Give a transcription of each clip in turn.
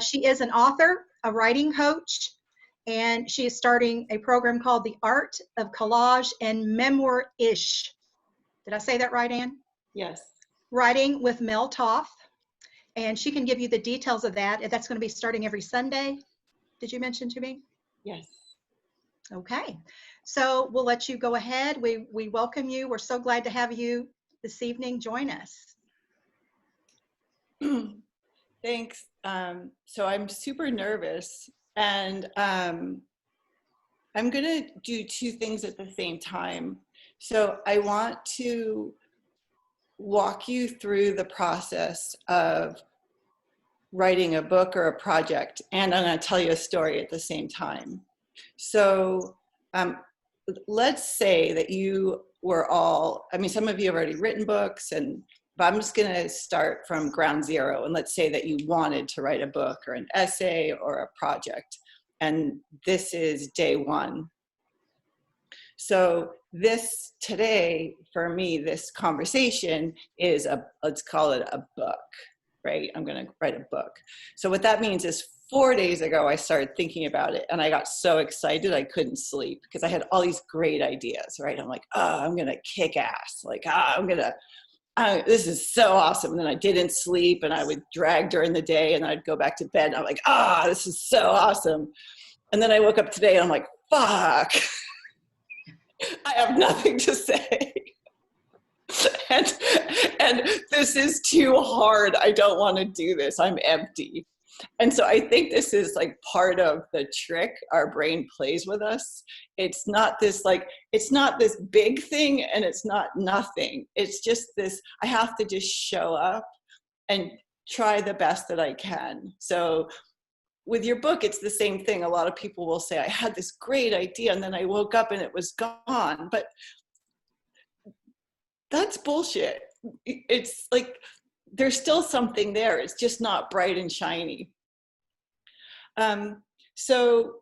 She is an author, a writing coach, and she is starting a program called The Art of Collage and Memoir-ish. Did I say that right, Anne? Yes. Writing with Mel Toth. And she can give you the details of that. That's going to be starting every Sunday. Did you mention to me? Yes. Okay. So we'll let you go ahead. We welcome you. We're so glad to have you this evening join us. Thanks. So I'm super nervous, and I'm going to do two things at the same time. So I want to walk you through the process of writing a book or a project, and I'm going to tell you a story at the same time. So let's say that you were all, I mean, some of you have already written books, but I'm just going to start from ground zero. And let's say that you wanted to write a book or an essay or a project, and this is day one. So this today, for me, this conversation is let's call it a book, right? I'm going to write a book. So what that means is 4 days ago, I started thinking about it, and I got so excited I couldn't sleep because I had all these great ideas, right? I'm like, oh, I'm going to kick ass. Like, this is so awesome. And then I didn't sleep, and I would drag during the day, and I'd go back to bed, and I'm like, this is so awesome. And then I woke up today, and I'm like, fuck. I have nothing to say. and this is too hard. I don't want to do this. I'm empty. And so I think this is like part of the trick our brain plays with us. It's not this big thing, and it's not nothing. It's just this, I have to just show up and try the best that I can. So with your book, it's the same thing. A lot of people will say, I had this great idea, and then I woke up and it was gone. But that's bullshit. It's like, there's still something there. It's just not bright and shiny. So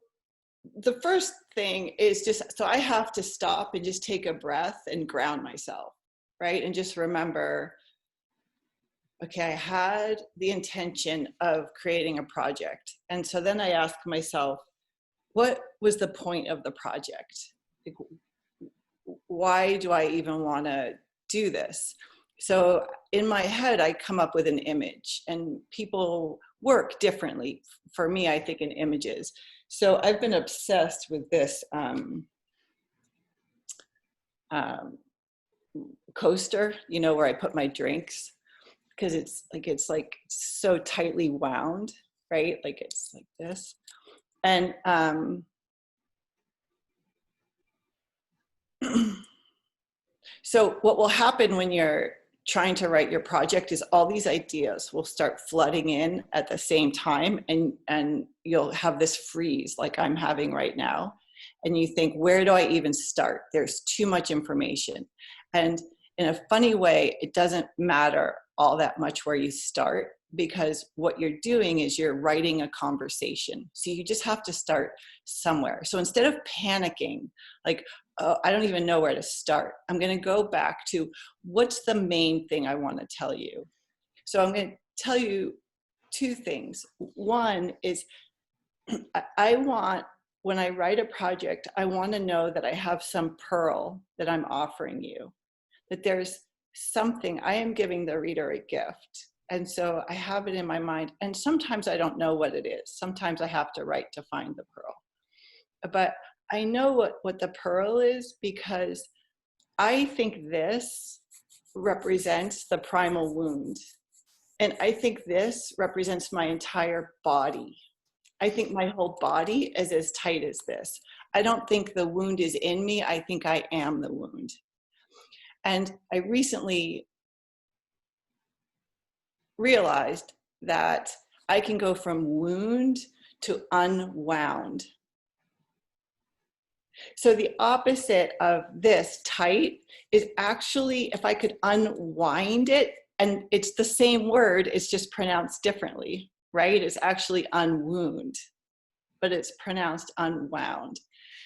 the first thing is so I have to stop and just take a breath and ground myself, right? And just remember, okay, I had the intention of creating a project. And so then I ask myself, what was the point of the project? Like, why do I even want to do this? So in my head, I come up with an image, and people work differently. For me, I think in images. So I've been obsessed with this coaster, where I put my drinks, because it's like so tightly wound, right? Like it's like this. And so what will happen when you're trying to write your project is all these ideas will start flooding in at the same time, and you'll have this freeze like I'm having right now. And you think, where do I even start? There's too much information. And in a funny way, it doesn't matter all that much where you start, because what you're doing is you're writing a conversation. So you just have to start somewhere. So instead of panicking, like, oh, I don't even know where to start, I'm going to go back to what's the main thing I want to tell you. So I'm going to tell you two things. One is when I write a project, I want to know that I have some pearl that I'm offering you, that there's something, I am giving the reader a gift. And so I have it in my mind. And sometimes I don't know what it is. Sometimes I have to write to find the pearl. But I know what the pearl is, because I think this represents the primal wound. And I think this represents my entire body. I think my whole body is as tight as this. I don't think the wound is in me. I think I am the wound. And I recently realized that I can go from wound to unwound. So the opposite of this tight is actually, if I could unwind it, and it's the same word, it's just pronounced differently, right? It's actually unwound, but it's pronounced unwound.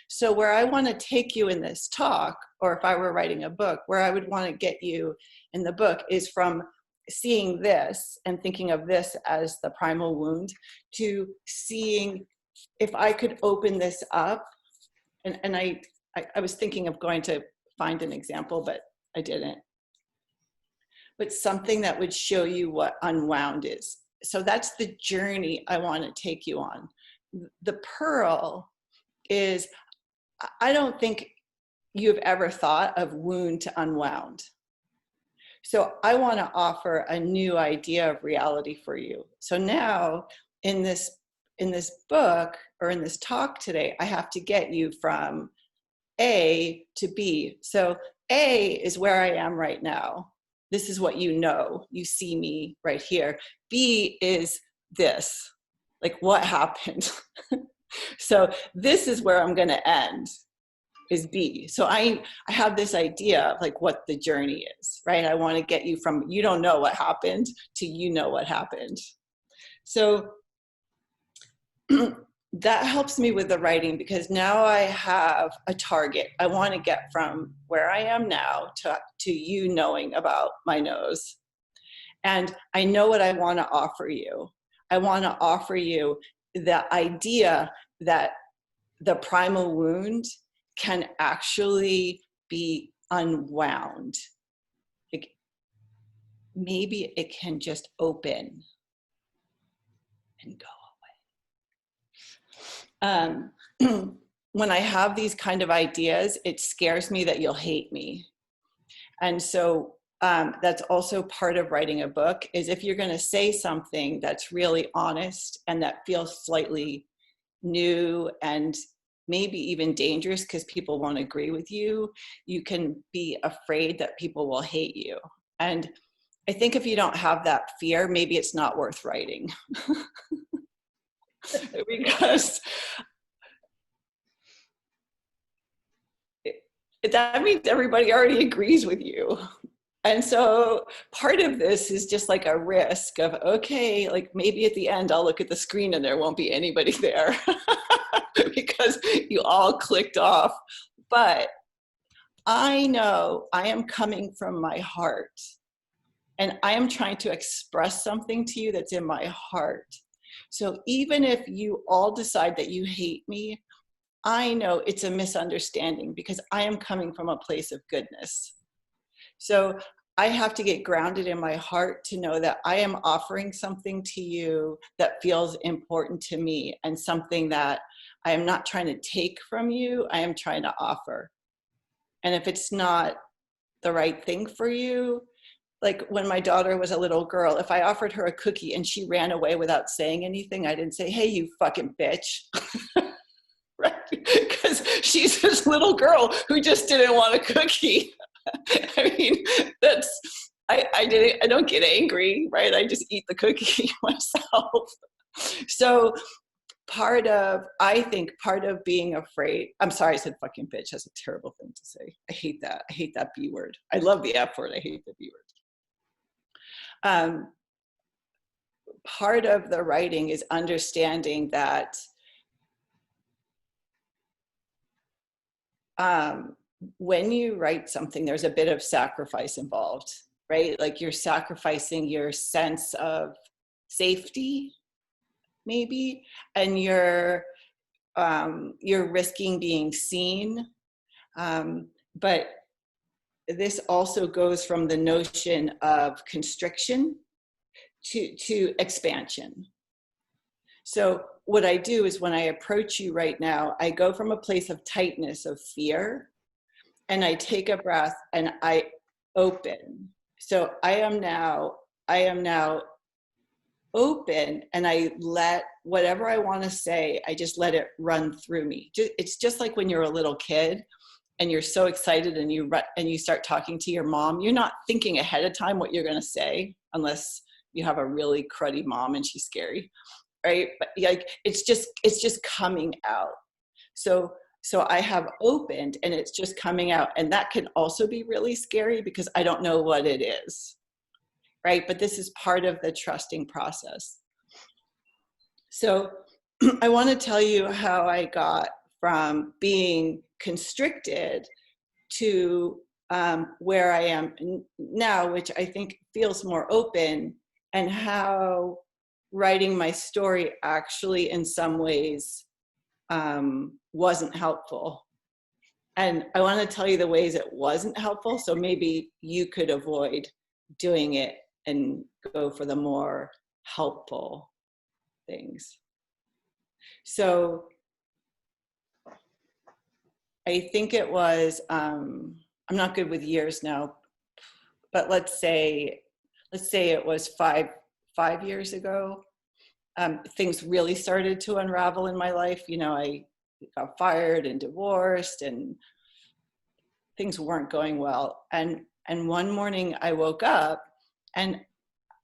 So where I want to take you in this talk, or if I were writing a book, where I would want to get you in the book is from seeing this and thinking of this as the primal wound, to seeing if I could open this up. And I was thinking of going to find an example, but I didn't. But something that would show you what unwound is. So that's the journey I want to take you on. The pearl is, I don't think you've ever thought of wound to unwound. So I want to offer a new idea of reality for you. So now in this book, or in this talk today, I have to get you from A to B. So A is where I am right now. This is what you know. You see me right here. B is this, like what happened. So this is where I'm going to end, is B. So I have this idea of like what the journey is, right? I want to get you from you don't know what happened to you know what happened. So that helps me with the writing, because now I have a target. I want to get from where I am now to you knowing about my nose. And I know what I want to offer you. I want to offer you the idea that the primal wound can actually be unwound. Like maybe it can just open and go. When I have these kind of ideas, it scares me that you'll hate me. And so that's also part of writing a book, is if you're going to say something that's really honest and that feels slightly new and maybe even dangerous because people won't agree with you, you can be afraid that people will hate you. And I think if you don't have that fear, maybe it's not worth writing. Because that means everybody already agrees with you. And so part of this is just like a risk of, okay, like maybe at the end I'll look at the screen and there won't be anybody there because you all clicked off. But I know I am coming from my heart, and I am trying to express something to you that's in my heart. So even if you all decide that you hate me, I know it's a misunderstanding because I am coming from a place of goodness. So I have to get grounded in my heart to know that I am offering something to you that feels important to me, and something that I am not trying to take from you, I am trying to offer. And if it's not the right thing for you, like when my daughter was a little girl, if I offered her a cookie and she ran away without saying anything, I didn't say, hey, you fucking bitch. Right? Because she's this little girl who just didn't want a cookie. I mean, I don't get angry, right? I just eat the cookie myself. So I think part of being afraid, I'm sorry, I said fucking bitch. That's a terrible thing to say. I hate that. I hate that B word. I love the F word. I hate the B word. Part of the writing is understanding that when you write something, there's a bit of sacrifice involved, right? Like you're sacrificing your sense of safety, maybe, and you're risking being seen. But this also goes from the notion of constriction to expansion. So what I do is when I approach you right now, I go from a place of tightness, of fear, and I take a breath and I open. So I am now open, and I let whatever I want to say, I just let it run through me. It's just like when you're a little kid and you're so excited and you start talking to your mom. You're not thinking ahead of time what you're going to say, unless you have a really cruddy mom and she's scary, right? But like it's just coming out. So I have opened and it's just coming out, and that can also be really scary because I don't know what it is, right? But this is part of the trusting process. So I want to tell you how I got from being constricted to where I am now, which I think feels more open, and how writing my story actually in some ways wasn't helpful. And I want to tell you the ways it wasn't helpful, so maybe you could avoid doing it and go for the more helpful things. So I think it was, I'm not good with years now, but let's say it was five years ago. Things really started to unravel in my life. You know, I got fired and divorced, and things weren't going well. And one morning I woke up and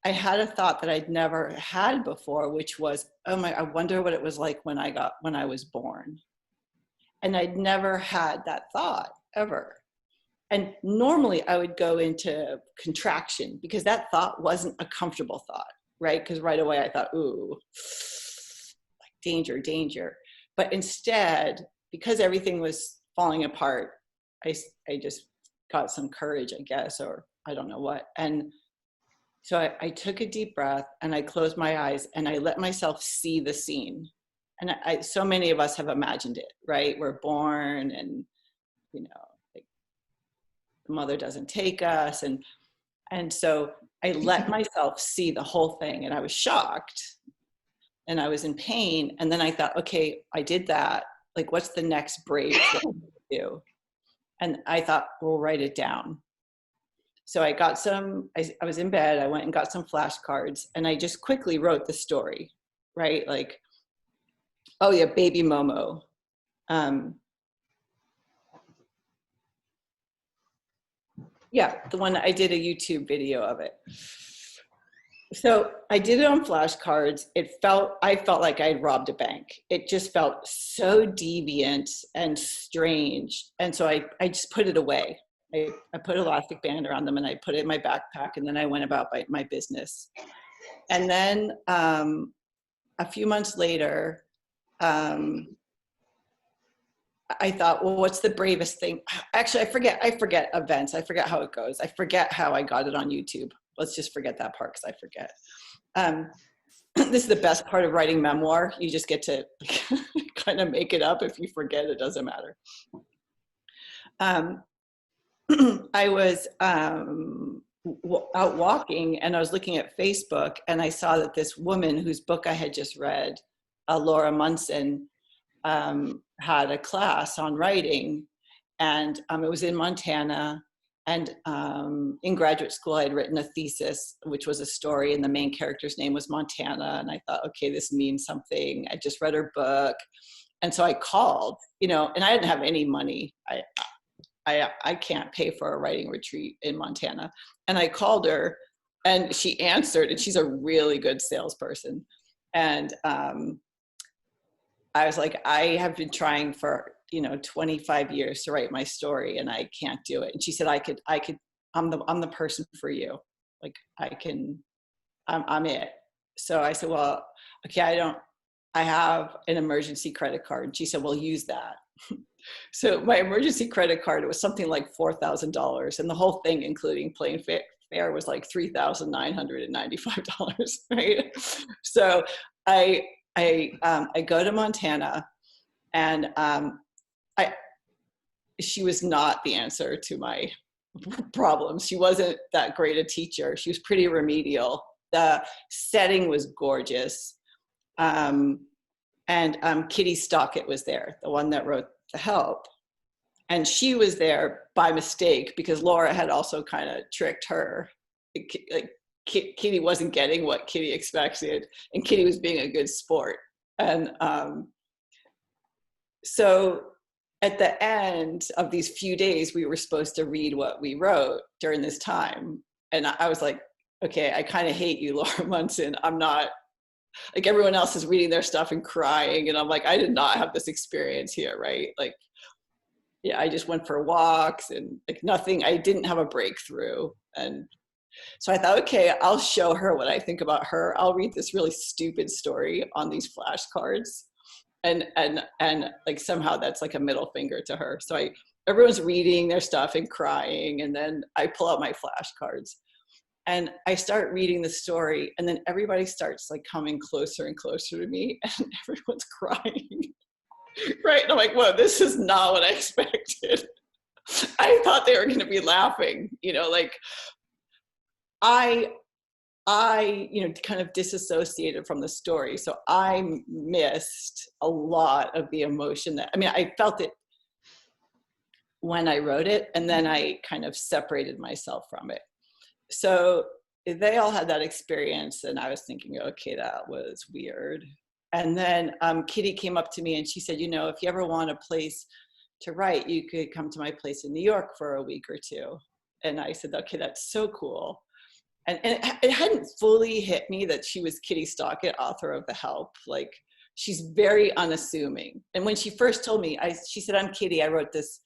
I had a thought that I'd never had before, which was, oh my, I wonder what it was like when I was born. And I'd never had that thought ever. And normally I would go into contraction because that thought wasn't a comfortable thought, right? Because right away I thought, ooh, like danger, danger. But instead, because everything was falling apart, I just got some courage, I guess, or I don't know what. And so I took a deep breath and I closed my eyes and I let myself see the scene. And so many of us have imagined it, right? We're born and, you know, like the mother doesn't take us. And so I let myself see the whole thing, and I was shocked and I was in pain. And then I thought, okay, I did that. Like, what's the next brave thing to do? And I thought, we'll write it down. So I got I was in bed, I went and got some flashcards, and I just quickly wrote the story, right? Like, oh yeah, baby Momo. Yeah, the one I did a YouTube video of it. So I did it on flashcards. I felt like I'd robbed a bank. It just felt so deviant and strange. And so I just put it away. I put an elastic band around them and I put it in my backpack, and then I went about my business. And then a few months later, I thought, well, what's the bravest thing? Actually, I forget events. I forget how it goes. I forget how I got it on YouTube. Let's just forget that part because I forget. This is the best part of writing memoir. You just get to kind of make it up. If you forget, it doesn't matter. I was out walking and I was looking at Facebook, and I saw that this woman whose book I had just read, Laura Munson, had a class on writing, and it was in Montana. And in graduate school, I had written a thesis, which was a story, and the main character's name was Montana. And I thought, okay, this means something. I just read her book. And so I called, you know, and I didn't have any money. I can't pay for a writing retreat in Montana. And I called her, and she answered, and she's a really good salesperson. And I was like, I have been trying for, 25 years to write my story, and I can't do it. And she said, I'm the person for you. Like, I'm it. So I said, well, okay, I have an emergency credit card. And she said, well, use that. So my emergency credit card, it was something like $4,000. And the whole thing, including plane fare, was like $3,995, right? So I go to Montana, and she was not the answer to my problems. She wasn't that great a teacher. She was pretty remedial. The setting was gorgeous. And Kitty Stockett was there, the one that wrote The Help. And she was there by mistake because Laura had also kind of tricked her. Like, Kitty wasn't getting what Kitty expected, and Kitty was being a good sport. And so at the end of these few days, we were supposed to read what we wrote during this time. And I was like, okay, I kind of hate you, Laura Munson. I'm not, like, everyone else is reading their stuff and crying. And I'm like, I did not have this experience here, right? Like, yeah, I just went for walks and like nothing, I didn't have a breakthrough. And so I thought, okay, I'll show her what I think about her. I'll read this really stupid story on these flashcards. And like somehow that's like a middle finger to her. So everyone's reading their stuff and crying. And then I pull out my flashcards and I start reading the story, and then everybody starts like coming closer and closer to me, and everyone's crying. Right? And I'm like, whoa, this is not what I expected. I thought they were going to be laughing, like I, kind of disassociated from the story. So I missed a lot of the emotion I felt it when I wrote it, and then I kind of separated myself from it. So they all had that experience, and I was thinking, okay, that was weird. And then Kitty came up to me and she said, if you ever want a place to write, you could come to my place in New York for a week or two. And I said, okay, that's so cool. And it hadn't fully hit me that she was Kitty Stockett, author of The Help. Like, she's very unassuming. And when she first told me, she said, I'm Kitty. I wrote this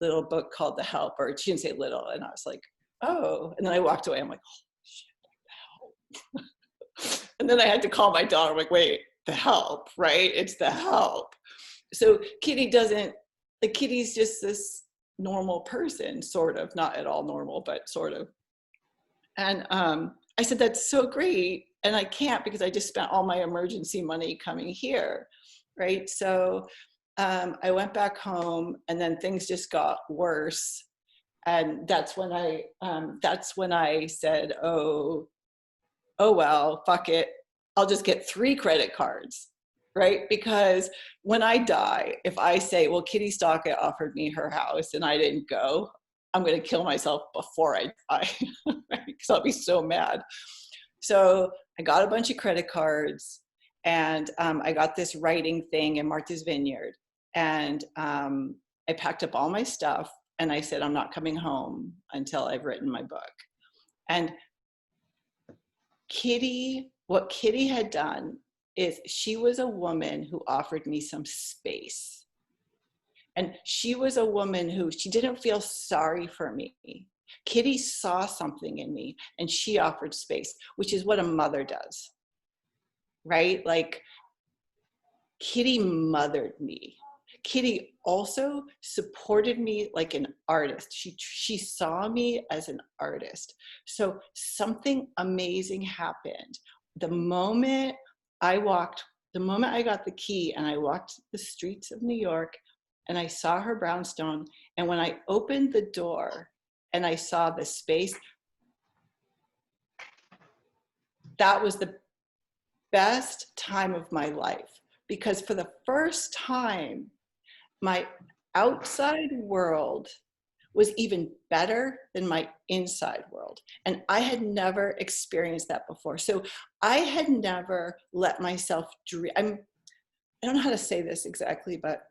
little book called The Help, or she didn't say little. And I was like, oh. And then I walked away. I'm like, oh, shit, The Help. And then I had to call my daughter. I'm like, wait, The Help, right? It's The Help. So Kitty's just this normal person, sort of, not at all normal, but sort of. And I said, that's so great. And I can't because I just spent all my emergency money coming here, right? So I went back home, and then things just got worse. And that's when I said, oh well, fuck it. I'll just get 3 credit cards, right? Because when I die, if I say, well, Kitty Stockett offered me her house and I didn't go, I'm going to kill myself before I die, right? Because I'll be so mad. So I got a bunch of credit cards, and I got this writing thing in Martha's Vineyard. And I packed up all my stuff, and I said, I'm not coming home until I've written my book. And what Kitty had done is she was a woman who offered me some space. And she was a woman who, she didn't feel sorry for me. Kitty saw something in me, and she offered space, which is what a mother does, right? Like, Kitty mothered me. Kitty also supported me like an artist. She saw me as an artist. So something amazing happened. The moment I got the key and I walked the streets of New York, and I saw her brownstone, and when I opened the door and I saw the space, that was the best time of my life, because for the first time, my outside world was even better than my inside world. And I had never experienced that before. So I had never let myself dream. I don't know how to say this exactly, but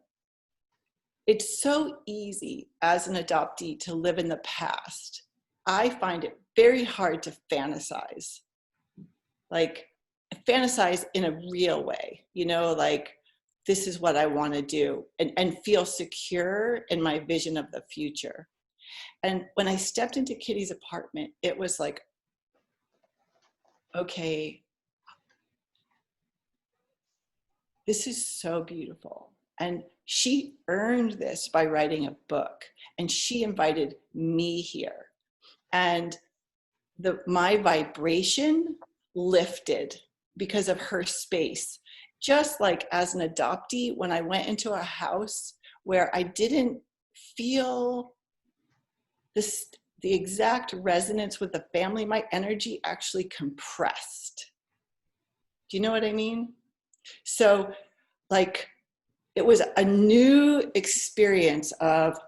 it's so easy as an adoptee to live in the past. I find it very hard to fantasize. Like, fantasize in a real way, like, this is what I want to do, and feel secure in my vision of the future. And when I stepped into Kitty's apartment, it was like, okay, this is so beautiful. And she earned this by writing a book, and she invited me here. And my vibration lifted because of her space. Just like as an adoptee, when I went into a house where I didn't feel the exact resonance with the family, my energy actually compressed. Do you know what I mean? So, like, it was a new experience of,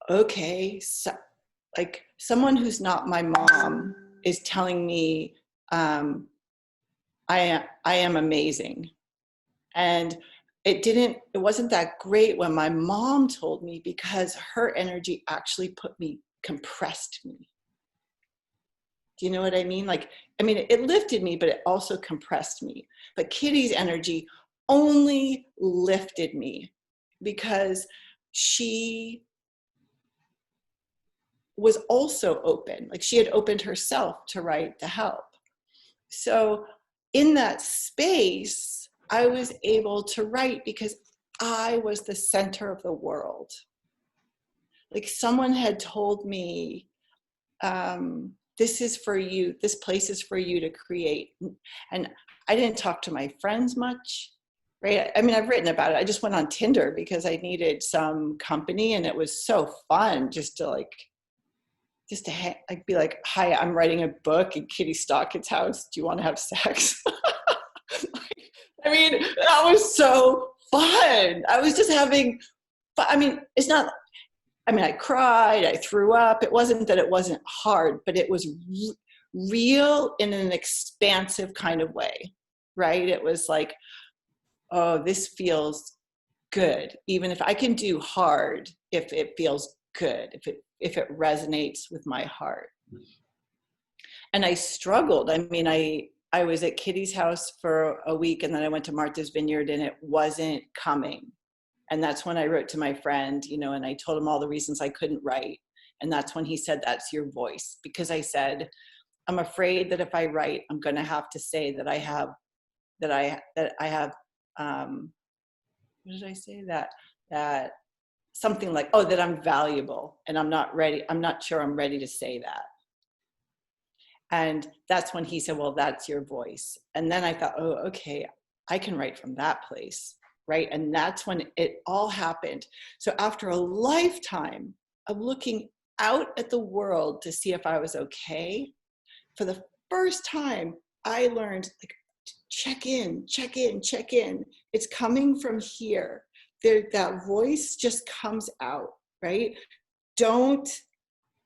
okay, so, like, someone who's not my mom is telling me I am amazing. And it wasn't that great when my mom told me, because her energy actually compressed me. Do you know what I mean? Like, it lifted me, but it also compressed me. But Kitty's energy only lifted me because she was also open. Like, she had opened herself to write The Help. So in that space, I was able to write because I was the center of the world. Like someone had told me, this is for you, this place is for you to create. And I didn't talk to my friends much, right? I mean, I've written about it. I just went on Tinder because I needed some company, and it was so fun just to be like, hi, I'm writing a book in Kitty Stockett's house. Do you want to have sex? I mean, that was so fun. I was just having, but I mean, I cried, I threw up. It wasn't that it wasn't hard, but it was real in an expansive kind of way, right? It was like, oh, this feels good. Even if I can do hard, if it feels good, if it resonates with my heart. And I struggled. I mean, I was at Kitty's house for a week, and then I went to Martha's Vineyard, and it wasn't coming. And that's when I wrote to my friend, and I told him all the reasons I couldn't write. And that's when he said, that's your voice. Because I said, I'm afraid that if I write, I'm going to have to say that I have, what did I say? That something like, oh, that I'm valuable, and I'm not ready. I'm not sure I'm ready to say that. And that's when he said, well, that's your voice. And then I thought, oh, okay, I can write from that place, right? And that's when it all happened. So after a lifetime of looking out at the world to see if I was okay, for the first time, I learned, like, check in. It's coming from here. That voice just comes out, right?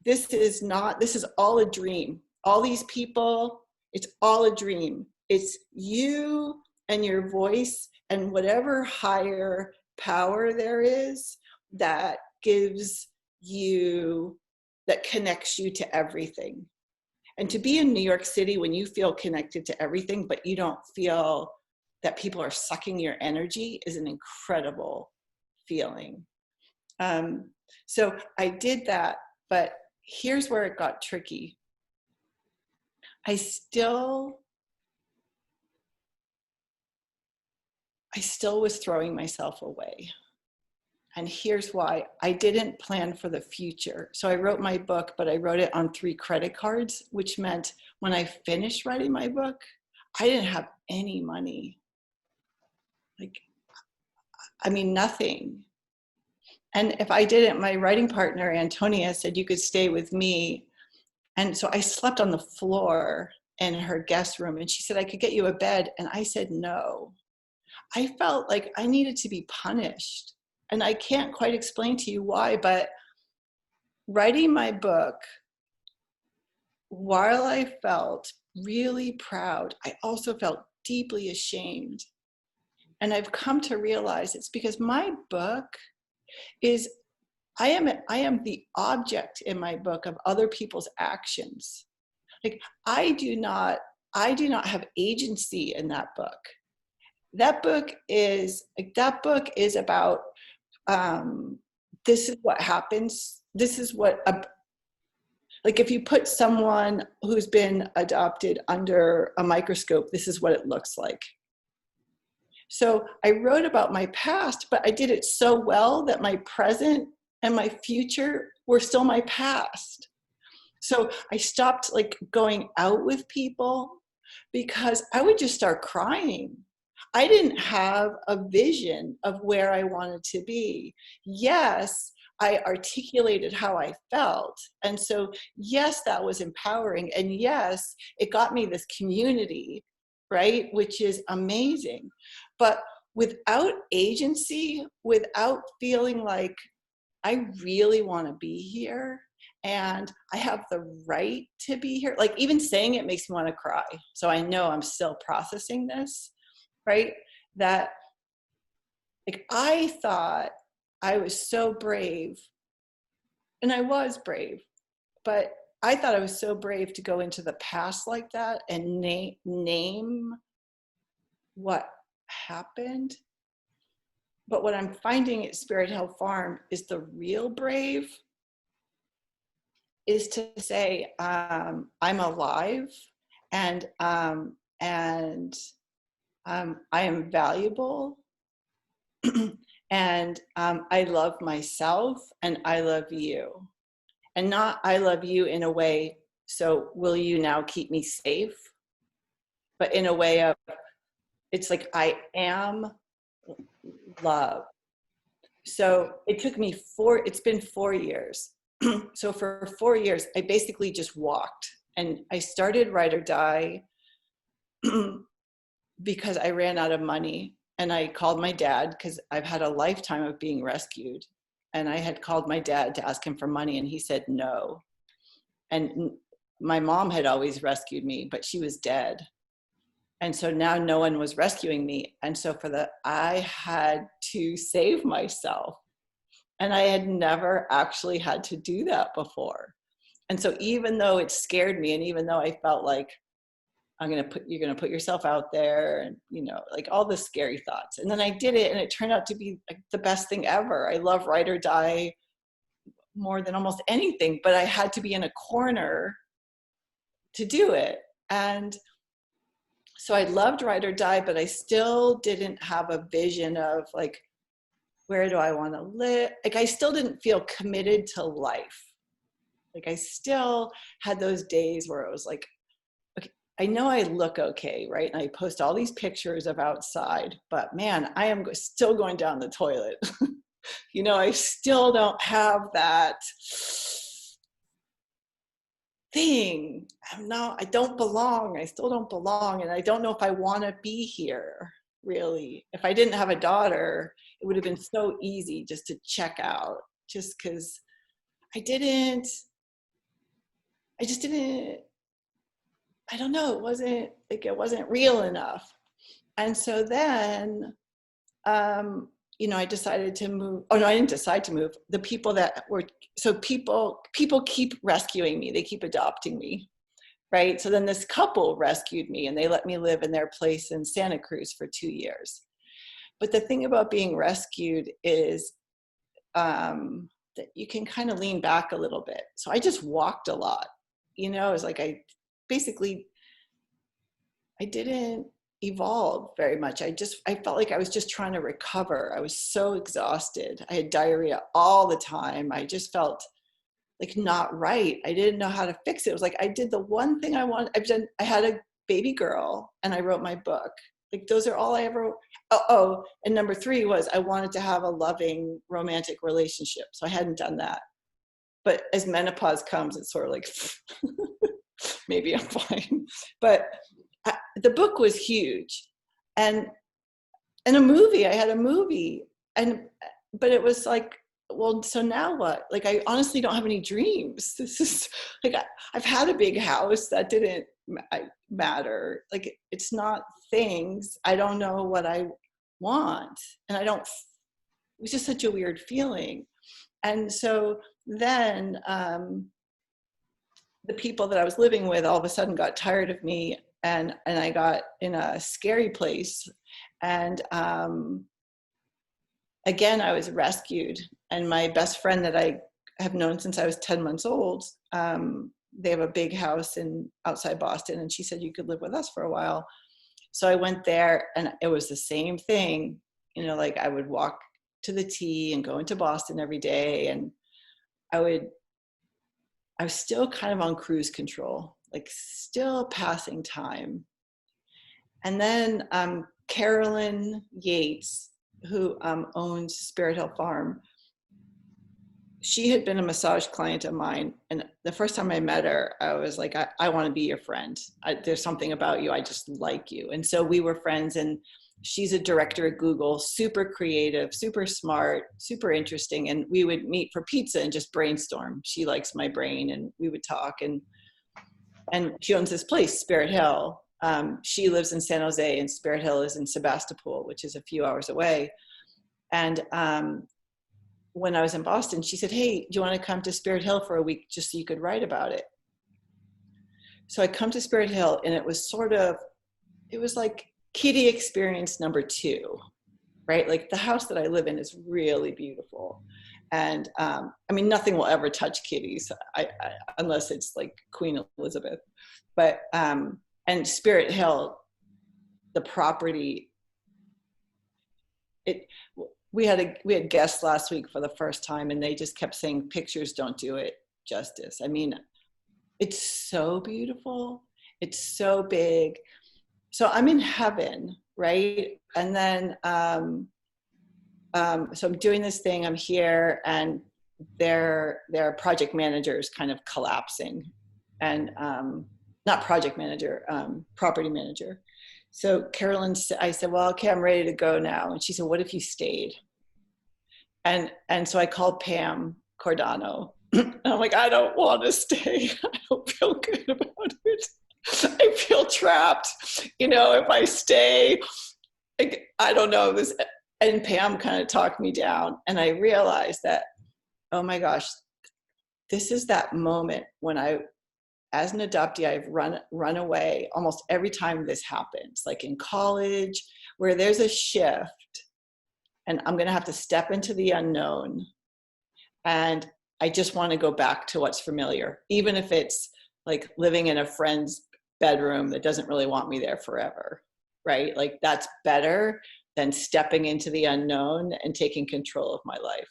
This is all a dream. All these people, it's all a dream. It's you and your voice and whatever higher power there is that connects you to everything. And to be in New York City when you feel connected to everything, but you don't feel that people are sucking your energy, is an incredible feeling. So I did that, but here's where it got tricky. I still was throwing myself away. And here's why. I didn't plan for the future. So I wrote my book, but I wrote it on 3 credit cards, which meant when I finished writing my book, I didn't have any money. Nothing. And if I didn't, my writing partner, Antonia, said, you could stay with me. And so I slept on the floor in her guest room, and she said, I could get you a bed. And I said, no. I felt like I needed to be punished. And I can't quite explain to you why, but writing my book, while I felt really proud, I also felt deeply ashamed. And I've come to realize it's because my book is, I am the object in my book of other people's actions. Like, I do not have agency in that book. That book is about, this is what happens. This is what, like, if you put someone who's been adopted under a microscope, this is what it looks like. So I wrote about my past, but I did it so well that my present and my future were still my past. So I stopped going out with people because I would just start crying. I didn't have a vision of where I wanted to be. Yes, I articulated how I felt. And so, yes, that was empowering. And yes, it got me this community, right? Which is amazing. But without agency, without feeling like I really want to be here and I have the right to be here, like, even saying it makes me want to cry. So I know I'm still processing this, right? That, like, I thought I was so brave, and I was brave, but I thought I was so brave to go into the past like that and name what happened. But what I'm finding at Spirit Hill Farm is the real brave is to say, I'm alive, and I am valuable, and I love myself, and I love you. And not I love you in a way, so will you now keep me safe? But in a way of, it's like I am love. So it took me it's been 4 years. So for 4 years, I basically just walked. And I started Ride or Die because I ran out of money. And I called my dad, because I've had a lifetime of being rescued. And I had called my dad to ask him for money, and he said no. And my mom had always rescued me, but she was dead. And so now no one was rescuing me. And so I had to save myself. And I had never actually had to do that before. And so even though it scared me, and even though I felt like you're going to put yourself out there, and, like all the scary thoughts. And then I did it, and it turned out to be like the best thing ever. I love Ride or Die more than almost anything, but I had to be in a corner to do it. And so I loved Ride or Die, but I still didn't have a vision of like, where do I want to live? Like, I still didn't feel committed to life. Like, I still had those days where it was like, okay, I know I look okay, right? And I post all these pictures of outside, but man, I am still going down the toilet. I still don't have that thing. I don't belong. I still don't belong. And I don't know if I want to be here, really. If I didn't have a daughter, it would have been so easy just to check out, just because I just didn't, I don't know, it wasn't real enough. And so then, I decided to move. Oh no, I didn't decide to move. The people people keep rescuing me. They keep adopting me, right? So then this couple rescued me, and they let me live in their place in Santa Cruz for 2 years. But the thing about being rescued is that you can kind of lean back a little bit. So I just walked a lot. It was like I didn't evolve very much. I felt like I was just trying to recover. I was so exhausted. I had diarrhea all the time. I just felt like not right. I didn't know how to fix it. It was like I did the one thing I wanted. I had a baby girl, and I wrote my book. Like, those are all I ever. Oh, and number 3 was I wanted to have a loving romantic relationship. So I hadn't done that. But as menopause comes, it's sort of like maybe I'm fine. But the book was huge, and I had a movie, but it was like, well, so now what? Like, I honestly don't have any dreams. This is like, I've had a big house that didn't matter. Like, it's not things. I don't know what I want, and it was just such a weird feeling. And so then the people that I was living with all of a sudden got tired of me, and I got in a scary place. And again, I was rescued. And my best friend that I have known since I was 10 months old, they have a big house outside Boston, and she said, you could live with us for a while. So I went there, and it was the same thing. Like, I would walk to the T and go into Boston every day, and I was still kind of on cruise control, like still passing time. And then Carolyn Yates, who owns Spirit Hill Farm, she had been a massage client of mine. And the first time I met her, I was like, I want to be your friend. There's something about you. I just like you. And so we were friends, and she's a director at Google, super creative, super smart, super interesting. And we would meet for pizza and just brainstorm. She likes my brain, and we would talk. And she owns this place, Spirit Hill. She lives in San Jose, and Spirit Hill is in Sebastopol, which is a few hours away. And when I was in Boston, she said, hey, do you want to come to Spirit Hill for a week just so you could write about it? So I come to Spirit Hill, and it was like kiddie experience number 2, right? Like, the house that I live in is really beautiful. And nothing will ever touch kitties, unless it's like Queen Elizabeth. But, and Spirit Hill, the property, we had guests last week for the first time, and they just kept saying pictures don't do it justice. I mean, it's so beautiful. It's so big. So I'm in heaven, right? And then, so I'm doing this thing, I'm here, and their project manager is kind of collapsing, and not project manager, property manager. So Carolyn, I said, well, okay, I'm ready to go now. And she said, what if you stayed? And so I called Pam Cordano. And I'm like, I don't want to stay. I don't feel good about it. I feel trapped. You know, if I stay, I don't know this. And Pam kind of talked me down. And I realized that, oh my gosh, this is that moment when as an adoptee, I've run away almost every time this happens, like in college, where there's a shift and I'm going to have to step into the unknown. And I just want to go back to what's familiar, even if it's like living in a friend's bedroom that doesn't really want me there forever, right? Like that's better than stepping into the unknown and taking control of my life.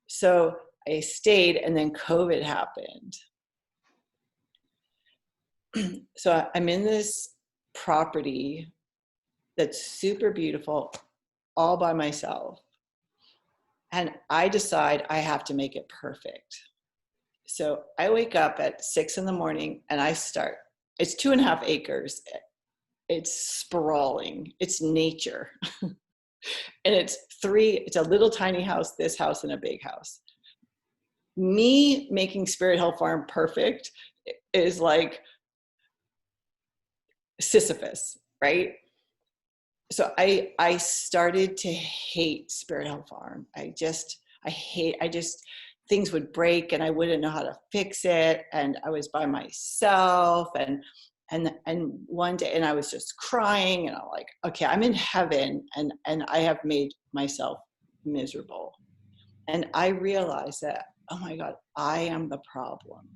So I stayed, and then COVID happened. So I'm in this property that's super beautiful, all by myself. And I decide I have to make it perfect. So I wake up at 6 a.m. and I start. It's 2.5 acres. It's sprawling. It's nature. And it's a little tiny house, this house, and a big house. Me making Spirit Hill Farm perfect is like Sisyphus, right? So I started to hate Spirit Hill Farm. Things would break and I wouldn't know how to fix it. And I was by myself and one day, and I was just crying, and I'm like, okay, I'm in heaven and I have made myself miserable. And I realized that, oh my God, I am the problem.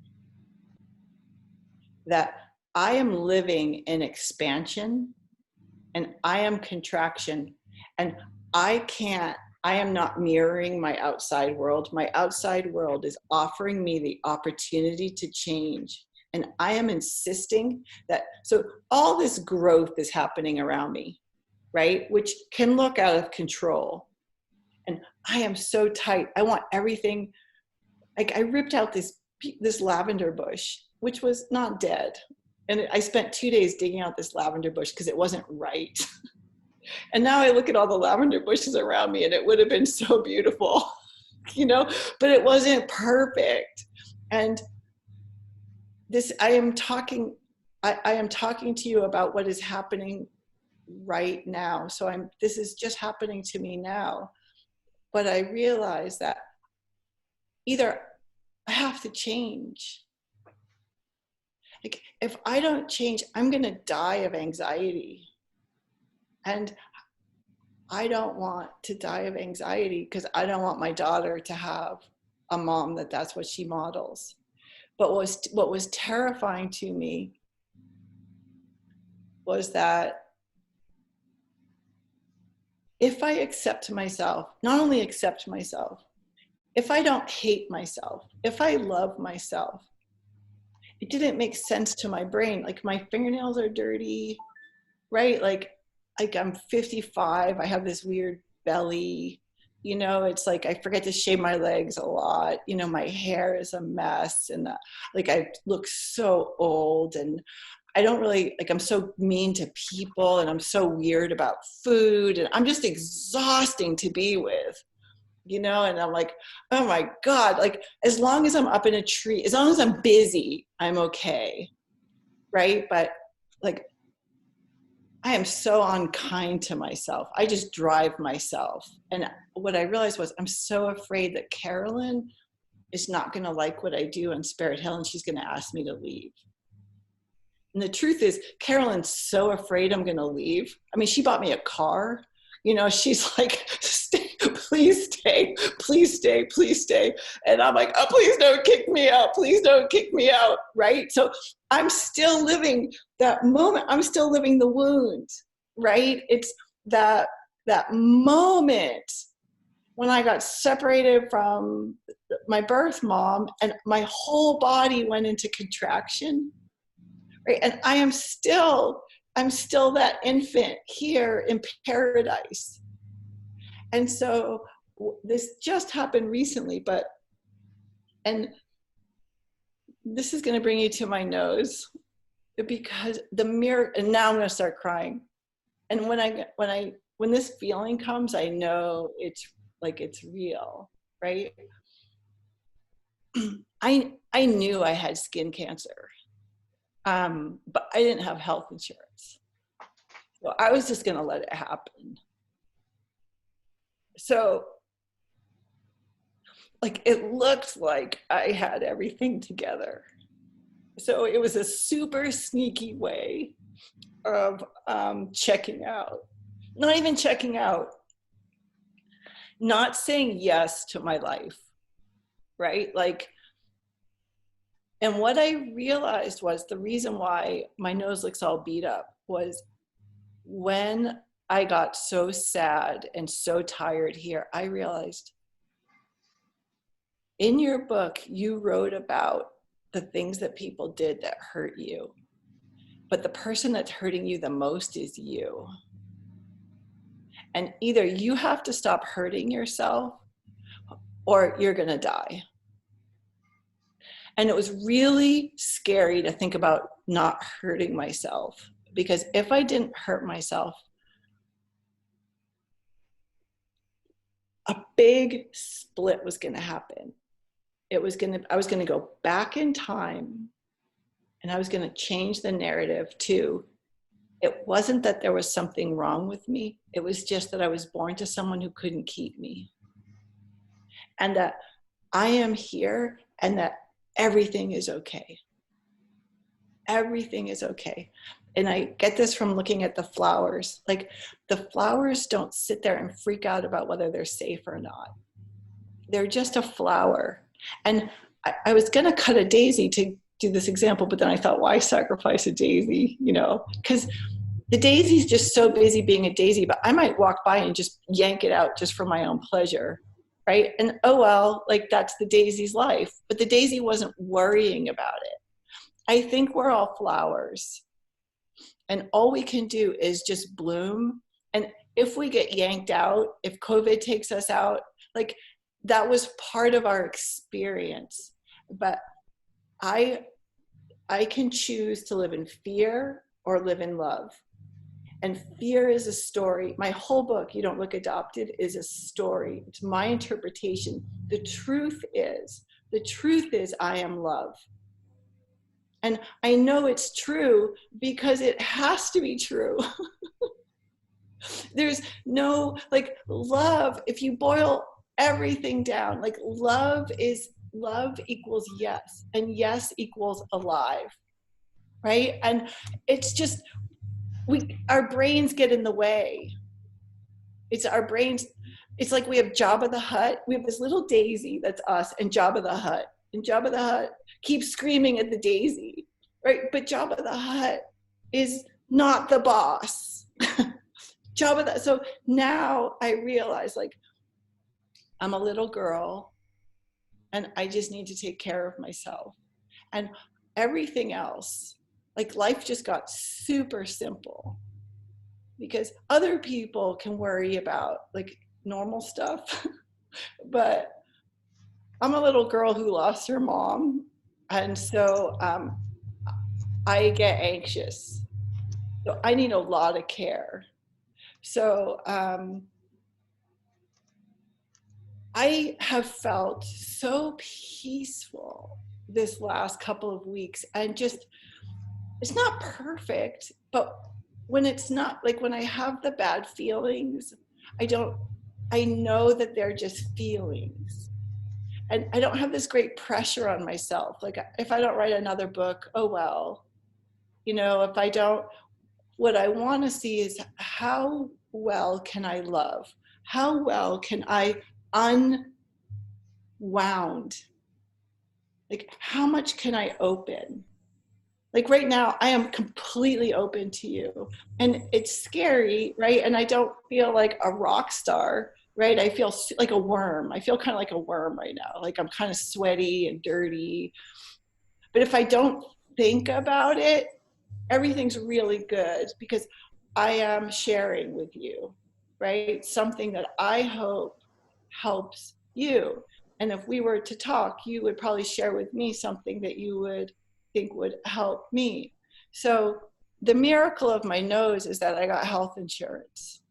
That I am living in expansion and I am contraction, and I am not mirroring my outside world. My outside world is offering me the opportunity to change. And I am insisting so all this growth is happening around me, right? Which can look out of control. And I am so tight. I want everything. Like I ripped out this lavender bush, which was not dead. And I spent 2 days digging out this lavender bush because it wasn't right. And now I look at all the lavender bushes around me and it would have been so beautiful, you know, but it wasn't perfect. And I am talking to you about what is happening right now. So this is just happening to me now. But I realize that either I have to change. Like if I don't change, I'm going to die of anxiety. And I don't want to die of anxiety because I don't want my daughter to have a mom that's what she models. But what was terrifying to me was that if I accept myself, not only accept myself, if I don't hate myself, if I love myself, it didn't make sense to my brain. Like my fingernails are dirty, right? Like I'm 55, I have this weird belly, you know, it's like I forget to shave my legs a lot, you know, my hair is a mess, and like I look so old, and I don't really, like I'm so mean to people, and I'm so weird about food, and I'm just exhausting to be with, you know, and I'm like, oh my God, like as long as I'm up in a tree, as long as I'm busy, I'm okay, right? But like I am so unkind to myself. I just drive myself. And what I realized was I'm so afraid that Carolyn is not going to like what I do in Spirit Hill, and she's going to ask me to leave. And the truth is, Carolyn's so afraid I'm going to leave. I mean, she bought me a car. You know, she's like, please stay, please stay, please stay. And I'm like, oh, please don't kick me out. Please don't kick me out. Right. So I'm still living that moment. I'm still living the wound. Right. It's that moment when I got separated from my birth mom and my whole body went into contraction. Right. And I'm still that infant here in paradise. And so this just happened recently, and this is going to bring you to my nose, because the mirror, and now I'm going to start crying. And when this feeling comes, I know it's real, right? I knew I had skin cancer, but I didn't have health insurance. So I was just going to let it happen. So it looked like I had everything together. So it was a super sneaky way of checking out. Not even checking out, not saying yes to my life, right? And what I realized was the reason why my nose looks all beat up was when I got so sad and so tired here, I realized in your book, you wrote about the things that people did that hurt you, but the person that's hurting you the most is you. And either you have to stop hurting yourself or you're going to die. And it was really scary to think about not hurting myself, because if I didn't hurt myself, a big split was going to happen. I was going to go back in time, and I was going to change the narrative to, it wasn't that there was something wrong with me. It was just that I was born to someone who couldn't keep me. And that I am here and that everything is okay. Everything is okay. And I get this from looking at the flowers. The flowers don't sit there and freak out about whether they're safe or not. They're just a flower. And I was going to cut a daisy to do this example, but then I thought, why sacrifice a daisy? Because the daisy's just so busy being a daisy, but I might walk by and just yank it out just for my own pleasure, right? And oh well, that's the daisy's life. But the daisy wasn't worrying about it. I think we're all flowers, and all we can do is just bloom. And if we get yanked out, if COVID takes us out, that was part of our experience. But I can choose to live in fear or live in love. And fear is a story. My whole book, You Don't Look Adopted, is a story. It's my interpretation. The truth is I am love. And I know it's true because it has to be true. There's no, love, if you boil everything down, love equals yes, and yes equals alive, right? And it's just, our brains get in the way. It's our brains. It's like we have Jabba the Hutt. We have this little daisy that's us, and Jabba the Hutt. And Jabba the Hutt keeps screaming at the daisy, right? But Jabba the Hutt is not the boss. So now I realize, I'm a little girl, and I just need to take care of myself. And everything else, life just got super simple, because other people can worry about normal stuff. But I'm a little girl who lost her mom. And so I get anxious. So I need a lot of care. So I have felt so peaceful this last couple of weeks, and just, it's not perfect, but when it's not, when I have the bad feelings, I know that they're just feelings. And I don't have this great pressure on myself. If I don't write another book, oh well. If I don't, what I want to see is how well can I love? how well can I unwound? Like, how much can I open? Like right now, I am completely open to you. And it's scary, right? And I don't feel like a rock star, right? I feel like a worm. I feel kind of like a worm right now. Like I'm kind of sweaty and dirty. But if I don't think about it, everything's really good because I am sharing with you, right? Something that I hope helps you. And if we were to talk, you would probably share with me something that you would think would help me. So the miracle of my nose is that I got health insurance.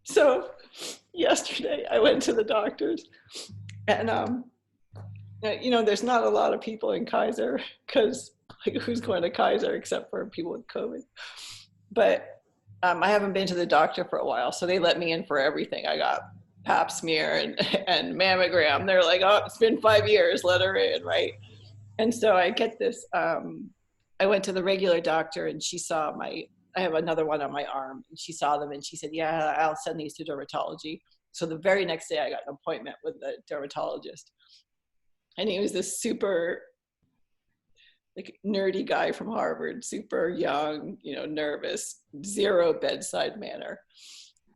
So yesterday I went to the doctor's and there's not a lot of people in Kaiser because like, who's going to Kaiser except for people with COVID? But I haven't been to the doctor for a while, so they let me in for everything. I got pap smear and mammogram. They're like, oh, it's been 5 years, let her in, right? And so I get this, I went to the regular doctor and she saw I have another one on my arm, and she saw them and she said, yeah, I'll send these to dermatology. So the very next day I got an appointment with the dermatologist. And he was this super like nerdy guy from Harvard, super young, nervous, zero bedside manner.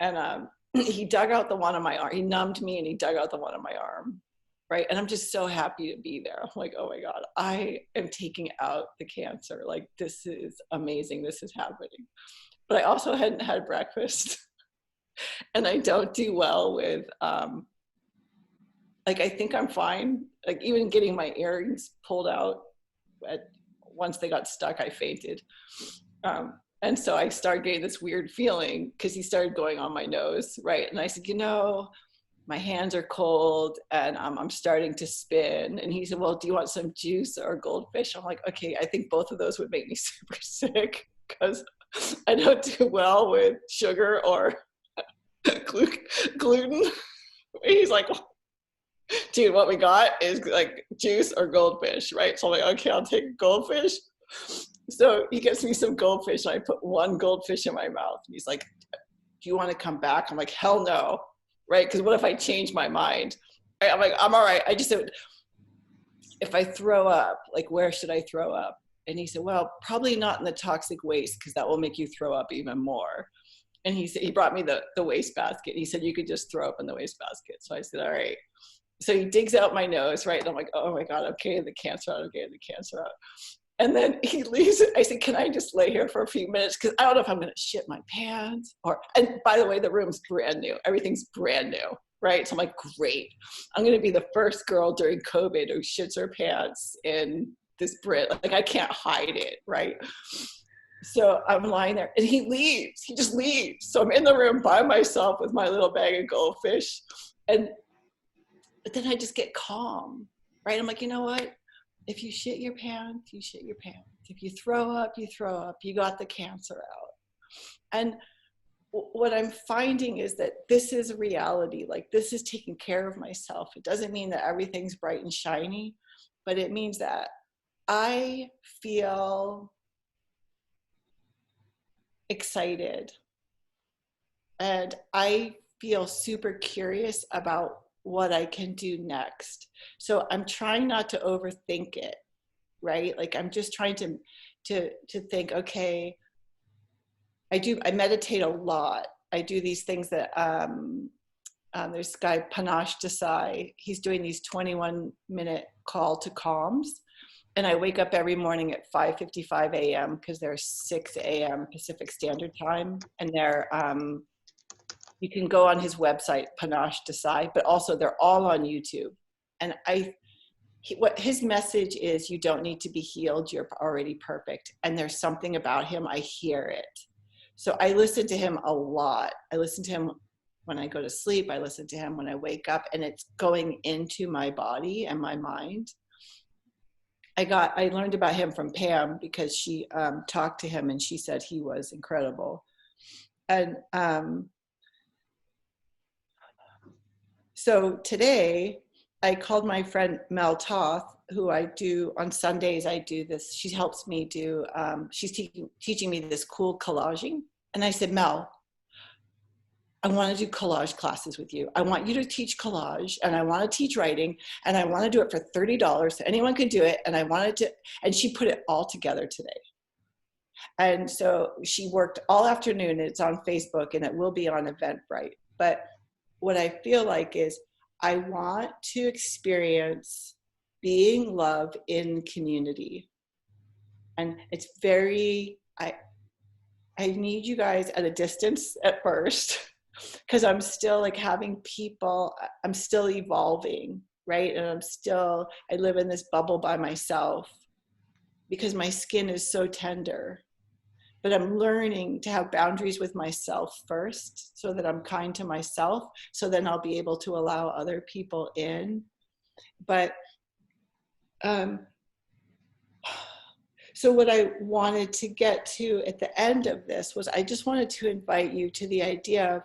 And he dug out the one on my arm. He numbed me and he dug out the one on my arm. Right. And I'm just so happy to be there. I'm like, oh my God, I am taking out the cancer. Like, this is amazing. This is happening. But I also hadn't had breakfast. And I don't do well with, I think I'm fine. Like even getting my earrings pulled out, once they got stuck, I fainted. And so I started getting this weird feeling because he started going on my nose, right? And I said, my hands are cold and I'm starting to spin. And he said, well, do you want some juice or goldfish? I'm like, okay, I think both of those would make me super sick because I don't do well with sugar or gluten. He's like, dude, what we got is like juice or goldfish, right? So I'm like, okay, I'll take goldfish. So he gets me some goldfish and I put one goldfish in my mouth. And he's like, do you want to come back? I'm like, hell no, right? Because what if I change my mind? Right? I'm like, I'm all right. I just said, if I throw up, like where should I throw up? And he said, well, probably not in the toxic waste because that will make you throw up even more. And he said, he brought me the wastebasket. He said, you could just throw up in the wastebasket. So I said, all right. So he digs out my nose, right? And I'm like, oh my God, okay, the cancer out, okay, the cancer out. And then he leaves. I said, can I just lay here for a few minutes? Because I don't know if I'm going to shit my pants and by the way, the room's brand new. Everything's brand new, right? So I'm like, great. I'm going to be the first girl during COVID who shits her pants in this Brit. Like I can't hide it, right? So I'm lying there and he leaves. He just leaves. So I'm in the room by myself with my little bag of goldfish. But then I just get calm, right? I'm like, you know what? If you shit your pants, you shit your pants. If you throw up, you throw up. You got the cancer out. And what I'm finding is that this is a reality. Like this is taking care of myself. It doesn't mean that everything's bright and shiny, but it means that I feel excited and I feel super curious about what I can do next. So I'm trying not to overthink it, right? Like I'm just trying to think, okay, I meditate a lot. I do these things that, there's this guy, Panache Desai, he's doing these 21-minute call to calms. And I wake up every morning at 5:55 a.m. because they're 6 a.m. Pacific Standard Time. And they're, you can go on his website, Panache Desai, but also they're all on YouTube. And what his message is, you don't need to be healed, you're already perfect. And there's something about him, I hear it. So I listen to him a lot. I listen to him when I go to sleep. I listen to him when I wake up, and it's going into my body and my mind. I learned about him from Pam because she talked to him and she said he was incredible. And so today I called my friend Mel Toth, who I do on Sundays. I do this. She helps me do. She's teaching me this cool collaging. And I said, Mel, I want to do collage classes with you. I want you to teach collage, and I want to teach writing, and I want to do it for $30. So anyone can do it. And I wanted to. And she put it all together today. And so she worked all afternoon. It's on Facebook, and it will be on Eventbrite. But what I feel like is I want to experience being loved in community. And it's very, I need you guys at a distance at first, because I'm still like having people, I'm still evolving, right? And I live in this bubble by myself because my skin is so tender. But I'm learning to have boundaries with myself first so that I'm kind to myself, so then I'll be able to allow other people in. But so what I wanted to get to at the end of this was I just wanted to invite you to the idea of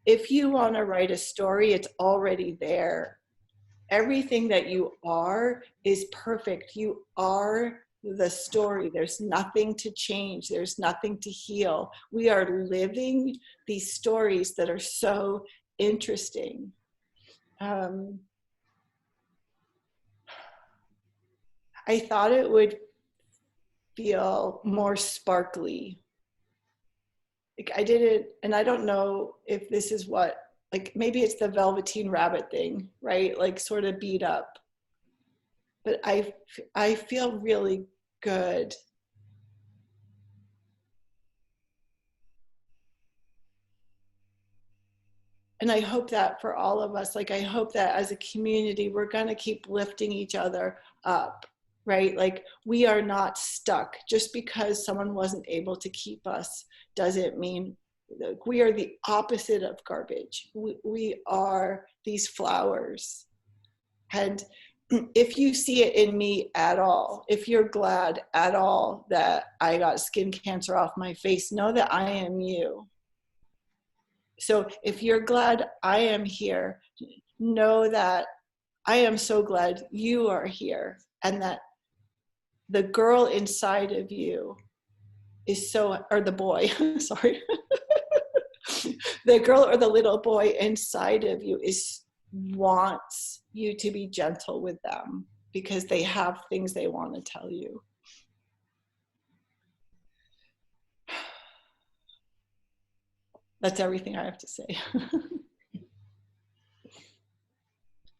if you want to write a story, it's already there. Everything that you are is perfect. You are the story. There's nothing to change. There's nothing to heal. We are living these stories that are so interesting. I thought it would feel more sparkly. Like I didn't, and I don't know if this is what, like maybe it's the Velveteen Rabbit thing, right? Like sort of beat up. But I feel really good. And I hope that for all of us, like I hope that as a community, we're gonna keep lifting each other up, right? Like we are not stuck. Just because someone wasn't able to keep us doesn't mean we are the opposite of garbage. We are these flowers. And if you see it in me at all, if you're glad at all that I got skin cancer off my face, know that I am you. So if you're glad I am here, know that I am so glad you are here, and that the girl inside of you is so, or the boy, sorry, the girl or the little boy inside of you wants you to be gentle with them because they have things they want to tell you. That's everything I have to say.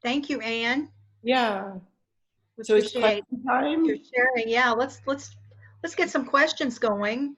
Thank you, Anne. Yeah. So it's Appreciate question time. your sharing. Yeah, let's get some questions going.